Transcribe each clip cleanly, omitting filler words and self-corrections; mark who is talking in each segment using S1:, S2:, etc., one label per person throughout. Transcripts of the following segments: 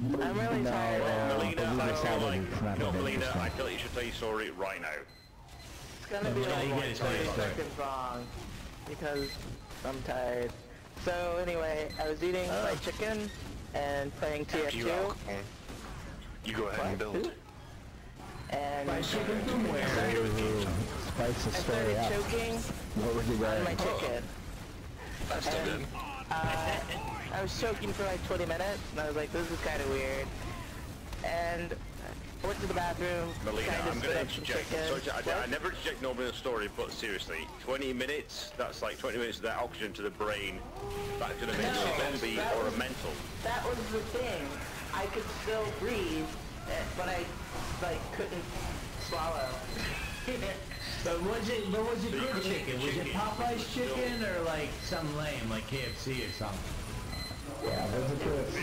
S1: I'm really tired now.
S2: Melina, I feel like you should tell your story right now.
S1: It's gonna be like 30 seconds long because I'm tired. So anyway, I was eating my chicken and playing TF2.
S2: You go ahead and build.
S1: And I
S3: Spice the story
S1: started
S3: up.
S1: choking
S3: What was you
S1: on my chicken.
S2: That's still good.
S1: I was choking for like 20 minutes, and I was like, this is kind of weird. And I went to the bathroom,
S2: Melina, I'm going to
S1: interject.
S2: Sorry, I never interject normally in a story, but seriously, 20 minutes, that's like 20 minutes of that oxygen to the brain, back to the mental zombie or a mental.
S1: That was the thing. I could still breathe, but I couldn't swallow.
S4: But was it good chicken? Was it Popeye's chicken or like some lame, like KFC or something?
S3: Yeah, it was a KFC.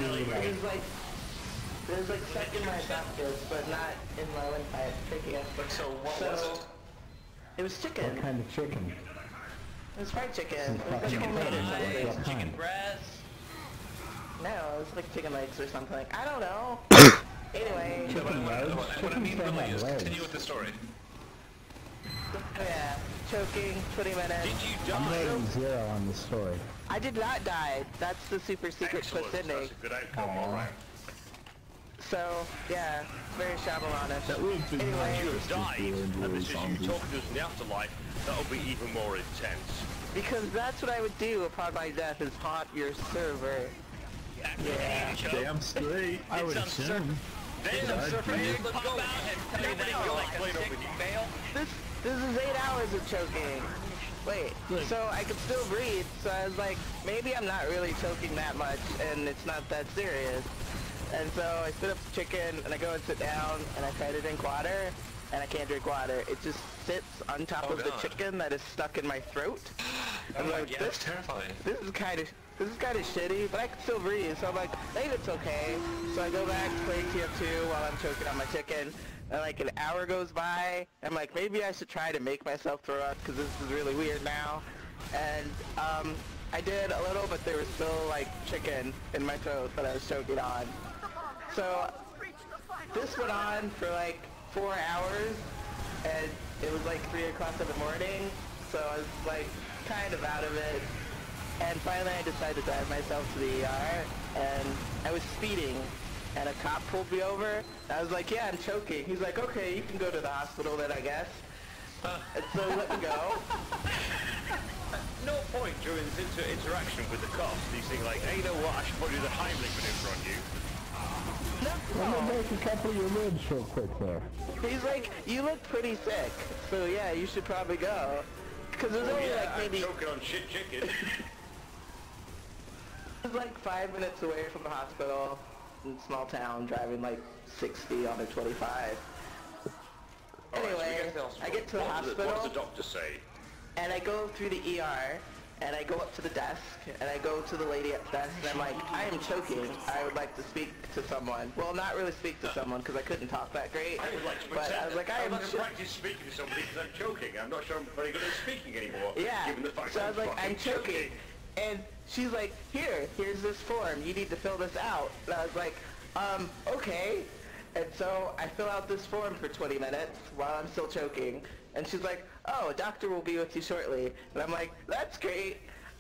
S1: It was like stuck in my esophagus, but not in my windpipe.
S2: So what was it?
S1: It was chicken.
S3: What kind of chicken?
S1: It was fried chicken. It was
S3: Chicken
S1: homemade.
S4: Chicken breast?
S1: No, it was like chicken legs or something. I don't know. Anyway.
S3: Chicken legs?
S2: What I mean really is, continue with the story.
S1: Yeah, choking, 20 minutes.
S2: Did you
S3: I'm
S2: die?
S3: rating 0 on the story.
S1: I did not die. That's the super secret twist ending.
S2: That's a good outcome, alright.
S1: So, yeah, very Shyamalan-ish.
S2: Anyway, if you have died, and this is you talking to us in the afterlife, that'll be even more intense.
S1: Because that's what I would do upon my death, is haunt your server.
S4: Yeah.
S3: Damn straight. I would assume.
S2: Damn, surfer dude, let's go. Nobody go fail.
S1: This is 8 hours of choking. Wait, so I could still breathe, so I was like, maybe I'm not really choking that much, and it's not that serious. And so I spit up the chicken, and I go and sit down, and I try to drink water, and I can't drink water. It just sits on top of the chicken that is stuck in my throat. I'm like,
S2: yeah, that's terrifying.
S1: This is kind of shitty, but I can still breathe, so I'm like, maybe it's okay. So I go back to play TF2 while I'm choking on my chicken, and like an hour goes by, I'm like, maybe I should try to make myself throw up, because this is really weird now. And I did a little, but there was still like chicken in my throat that I was choking on. So this went on for like 4 hours, and it was like 3 o'clock in the morning, so I was like kind of out of it. And finally I decided to drive myself to the ER, and I was speeding, and a cop pulled me over. I was like, yeah, I'm choking. He's like, okay, you can go to the hospital then, I guess. And so he let me go.
S2: No point during this interaction with the cops, he's saying like, hey, you know what, I should probably do the Heimlich maneuver on you.
S3: Let me break a couple of your ribs real quick there.
S1: He's like, you look pretty sick, so yeah, you should probably go. Because it was only like maybe...
S2: I'm choking on shit chicken.
S1: It was like 5 minutes away from the hospital in a small town, driving like 60 on a 25. Anyway, I get to the hospital.
S2: What does the doctor say?
S1: And I go through the ER, and I go up to the desk, and I go to the lady at the desk, and I'm like, I am choking. I would like to speak to someone. Well, not really speak to someone, because I couldn't talk that great.
S2: I would like to
S1: but I was like, I am
S2: practice speaking to somebody because I'm choking. I'm not sure I'm very good at speaking anymore.
S1: Yeah,
S2: given the fact
S1: so I was like, I'm
S2: choking.
S1: choking. And she's like, here's this form. You need to fill this out. And I was like, okay. And so I fill out this form for 20 minutes while I'm still choking. And she's like, oh, a doctor will be with you shortly. And I'm like, that's great.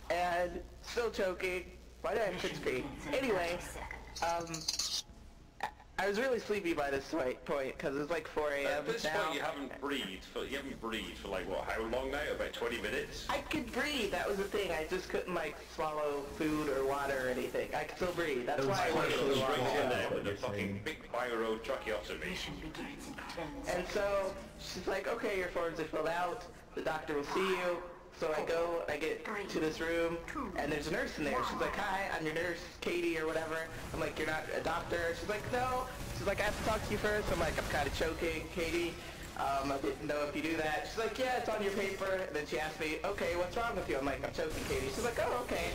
S1: And still choking. Why did I have 6 screen? Anyway, I was really sleepy by this point, because it was like 4 a.m.
S2: At this
S1: now.
S2: point you haven't breathed for like, what, how long now? About 20 minutes?
S1: I could breathe, that was the thing. I just couldn't like swallow food or water or anything. I could still breathe. That's why I went to the
S2: Straight in there
S1: hospital.
S2: with a fucking big pyro tracheotomy.
S1: And so she's like, okay, your forms are filled out. The doctor will see you. So I go, I get to this room, and there's a nurse in there. She's like, hi, I'm your nurse, Katie, or whatever. I'm like, you're not a doctor? She's like, no. She's like, I have to talk to you first. I'm like, I'm kind of choking, Katie. I didn't know if you do that. She's like, yeah, it's on your paper. And then she asked me, okay, what's wrong with you? I'm like, I'm choking, Katie. She's like, oh, okay.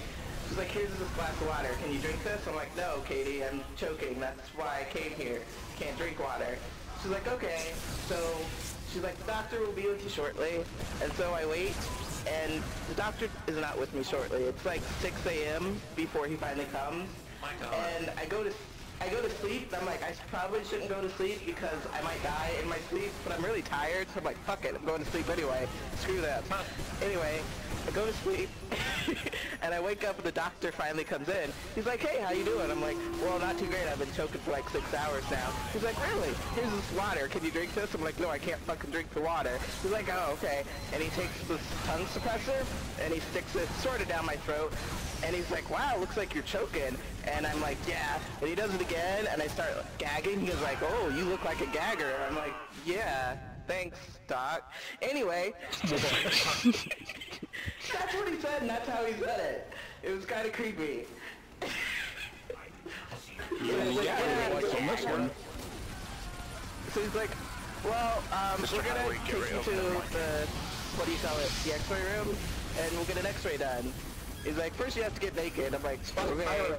S1: She's like, here's this glass of water. Can you drink this? I'm like, no, Katie, I'm choking. That's why I came here. Can't drink water. She's like, okay. So she's like, the doctor will be with you shortly. And so I wait. And the doctor is not with me shortly. It's like 6 a.m. before he finally comes.
S2: My God.
S1: And I go to I go to sleep, and I'm like, I probably shouldn't go to sleep because I might die in my sleep, but I'm really tired, so I'm like, fuck it, I'm going to sleep anyway. Screw that. Anyway, I go to sleep, and I wake up and the doctor finally comes in. He's like, hey, how you doing? I'm like, well, not too great. I've been choking for like 6 hours now. He's like, really? Here's this water. Can you drink this? I'm like, no, I can't fucking drink the water. He's like, oh, okay. And he takes this tongue suppressor, and he sticks it sort of down my throat. And he's like, wow, looks like you're choking. And I'm like, yeah. And he does it again, and I start gagging. He's like, oh, you look like a gagger. I'm like, yeah, thanks, doc. Anyway, that's what he said, and that's how he said it. It was kind of creepy.
S3: Like on this one.
S1: So he's like, well, we're gonna take you to the, what do you call it, the x-ray room, and we'll get an x-ray done. He's like, first you have to get naked. I'm like, okay.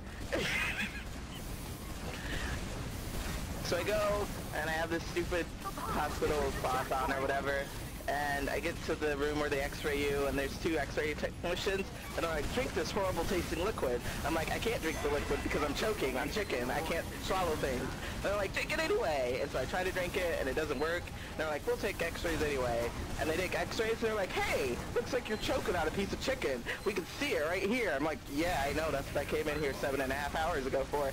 S1: So I go, and I have this stupid hospital cloth on or whatever, and I get to the room where they x-ray you, and there's 2 x-ray technicians, and they're like, drink this horrible tasting liquid. I'm like, I can't drink the liquid because I'm choking, I'm chicken, I can't swallow things. And they're like, drink it anyway. And so I try to drink it, and it doesn't work. And they're like, we'll take x-rays anyway. And they take x-rays, and they're like, hey, looks like you're choking on a piece of chicken. We can see it right here. I'm like, yeah, I know, that's what I came in here 7.5 hours ago for.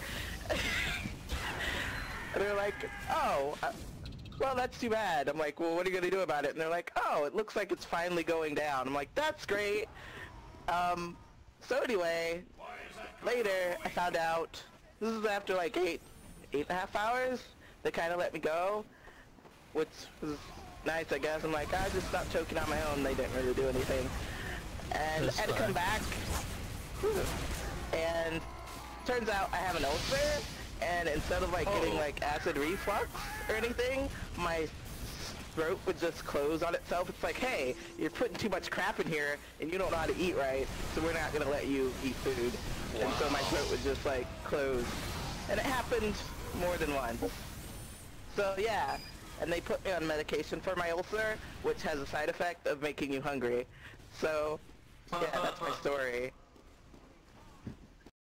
S1: And they're like, oh, well, that's too bad. I'm like, well, what are you going to do about it? And they're like, oh, it looks like it's finally going down. I'm like, that's great. So anyway, later I found out, this is after like 8.5 hours, they kind of let me go, which was nice, I guess. I'm like, I just stopped choking on my own. They didn't really do anything. And I had to come back, and turns out I have an ulcer. And instead of like getting like acid reflux or anything, my throat would just close on itself. It's like, hey, you're putting too much crap in here and you don't know how to eat right, so we're not gonna let you eat food. Wow. And so my throat would just like close. And it happened more than once. So yeah, and they put me on medication for my ulcer, which has a side effect of making you hungry. So yeah, that's my story.